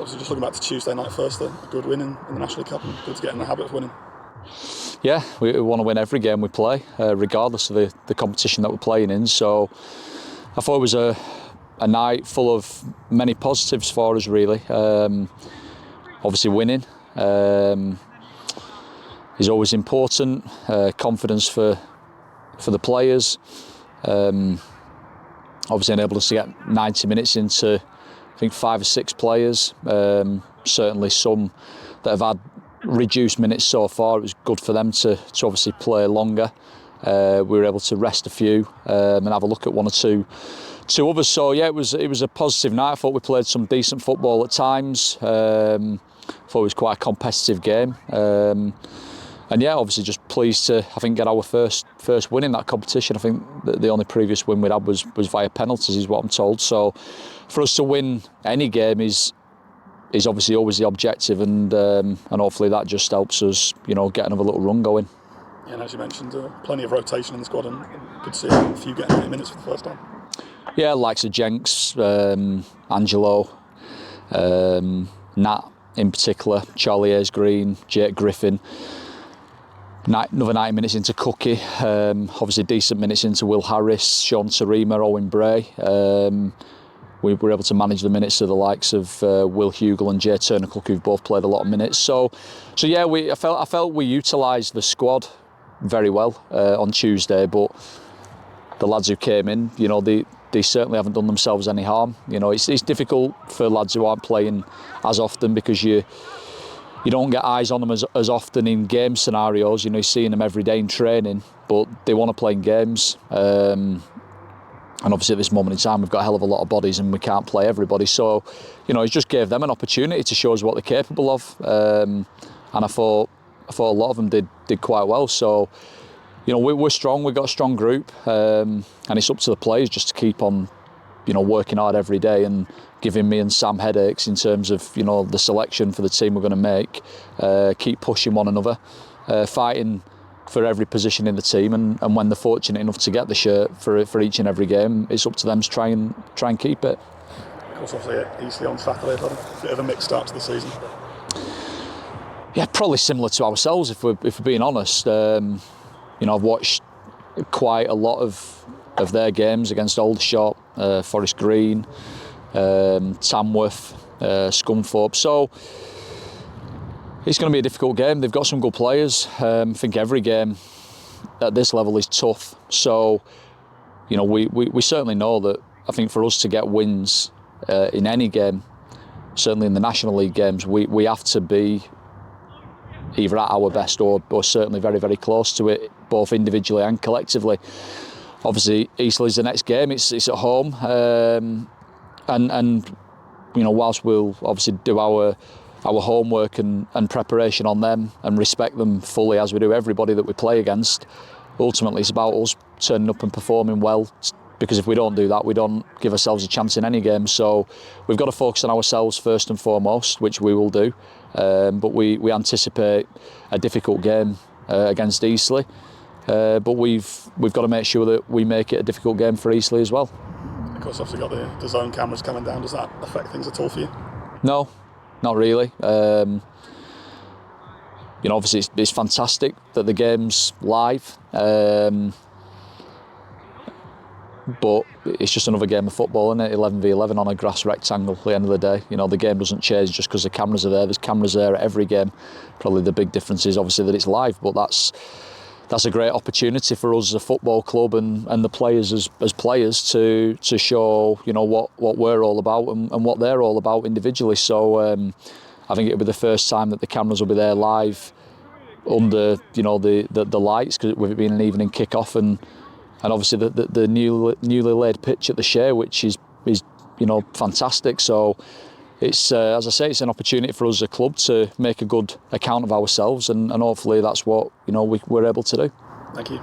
Obviously, just looking back to Tuesday night first, a good win in the National League Cup, and good to get in the habit of winning. Yeah, we want to win every game we play, regardless of the competition that we're playing in. So I thought it was a night full of many positives for us, really. Obviously, winning is always important. Confidence for the players. Obviously, enabled us to get 90 minutes into, I think, 5 or 6 players. Certainly some that have had reduced minutes so far. It was good for them to obviously play longer. We were able to rest a few and have a look at 1 or 2 others. So yeah, it was a positive night. I thought we played some decent football at times. I thought it was quite a competitive game. And yeah, obviously just pleased to, I think, get our first win in that competition. I think the only previous win we'd had was via penalties, is what I'm told. So for us to win any game is obviously always the objective, and hopefully that just helps us, get another little run going. Yeah, and as you mentioned, plenty of rotation in the squad, and good to see a few getting 80 minutes for the first time. Yeah, likes of Jenks, Angelo, Nat in particular, Charlie Ayres-Green, Jake Griffin. Another 90 minutes into Cookie, obviously decent minutes into Will Harris, Sean Tarima, Owen Bray. We were able to manage the minutes of the likes of Will Hugel and Jay Turner-Cook, who've both played a lot of minutes. So yeah, I felt we utilised the squad very well on Tuesday, but the lads who came in, they certainly haven't done themselves any harm. It's difficult for lads who aren't playing as often, because you don't get eyes on them as often in game scenarios. You're seeing them every day in training, but they want to play in games. And obviously at this moment in time, we've got a hell of a lot of bodies and we can't play everybody. So, it just gave them an opportunity to show us what they're capable of. And I thought a lot of them did quite well. So, we're strong. We've got a strong group, and it's up to the players just to keep on, working hard every day and giving me and Sam headaches in terms of, the selection for the team we're going to make. Keep pushing one another, fighting for every position in the team, and when they're fortunate enough to get the shirt for each and every game, it's up to them to try and keep it. Of course, obviously at Eastleigh on Saturday, had a bit of a mixed start to the season. Yeah, probably similar to ourselves, if we're being honest. I've watched quite a lot of their games against Aldershot, Forest Green, Tamworth, Scunthorpe. So it's going to be a difficult game. They've got some good players. I think every game at this level is tough. So, we certainly know that, I think for us to get wins in any game, certainly in the National League games, we have to be either at our best or certainly very, very close to it, both individually and collectively. Obviously, Eastleigh's the next game. It's at home. And whilst we'll obviously do our homework and preparation on them and respect them fully, as we do everybody that we play against, ultimately it's about us turning up and performing well, because if we don't do that, we don't give ourselves a chance in any game. So we've got to focus on ourselves first and foremost, which we will do, but we anticipate a difficult game against Eastleigh, but we've got to make sure that we make it a difficult game for Eastleigh as well. Of course, obviously got the zone cameras coming down. Does that affect things at all for you? No, not really. Obviously it's fantastic that the game's live, but it's just another game of football, isn't it? 11v11 on a grass rectangle at the end of the day. The game doesn't change just because the cameras are there. There's cameras there at every game. Probably the big difference is obviously that it's live, but that's a great opportunity for us as a football club and the players as players to show what we're all about and what they're all about individually. So I think it'll be the first time that the cameras will be there live under the lights, because with it being an evening kick-off, and obviously the newly laid pitch at the Share, which is fantastic. So it's as I say, it's an opportunity for us as a club to make a good account of ourselves, and hopefully that's what we're able to do. Thank you.